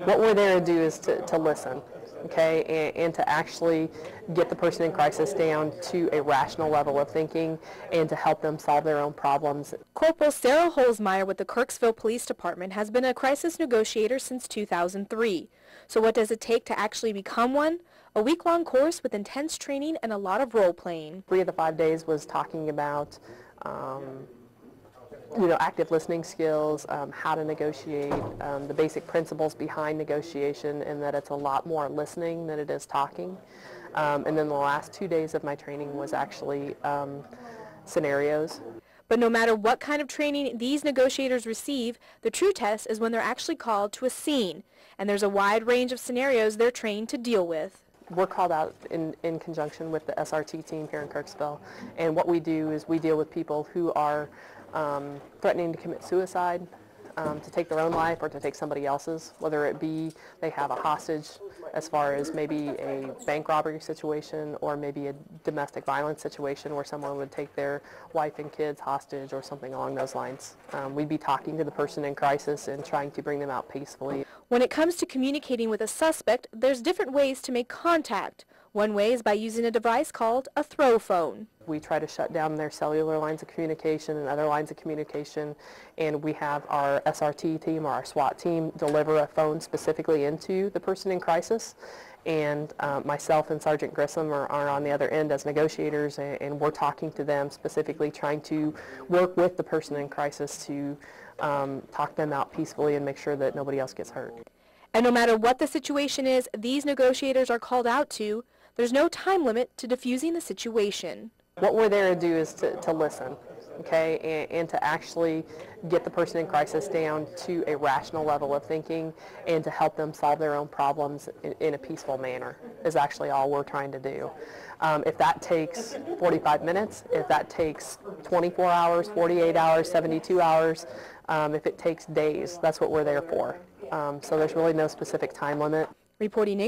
What we're there to do is to listen, okay, and to actually get the person in crisis down to a rational level of thinking and to help them solve their own problems. Corporal Sarah Holzmeyer with the Kirksville Police Department has been a crisis negotiator since 2003. So what does it take to actually become one? A week-long course with intense training and a lot of role-playing. 3 of the 5 days was talking about active listening skills, how to negotiate, the basic principles behind negotiation, and that it's a lot more listening than it is talking. And then the last 2 days of my training was actually scenarios. But no matter what kind of training these negotiators receive, the true test is when they're actually called to a scene, and there's a wide range of scenarios they're trained to deal with. We're called out in conjunction with the SRT team here in Kirksville, and what we do is we deal with people who are threatening to commit suicide, to take their own life or to take somebody else's, whether it be they have a hostage as far as maybe a bank robbery situation or maybe a domestic violence situation where someone would take their wife and kids hostage or something along those lines. We'd be talking to the person in crisis and trying to bring them out peacefully. When it comes to communicating with a suspect, there's different ways to make contact. One way is by using a device called a throw phone. We try to shut down their cellular lines of communication and other lines of communication, and we have our SRT team or our SWAT team deliver a phone specifically into the person in crisis, and myself and Sergeant Grissom are on the other end as negotiators, and we're talking to them specifically, trying to work with the person in crisis to talk them out peacefully and make sure that nobody else gets hurt. And no matter what the situation is these negotiators are called out to, there's no time limit to diffusing the situation. What we're there to do is to listen, okay, and to actually get the person in crisis down to a rational level of thinking and to help them solve their own problems in a peaceful manner is actually all we're trying to do. If that takes 45 minutes, if that takes 24 hours, 48 hours, 72 hours, if it takes days, that's what we're there for. So there's really no specific time limit. Reporting in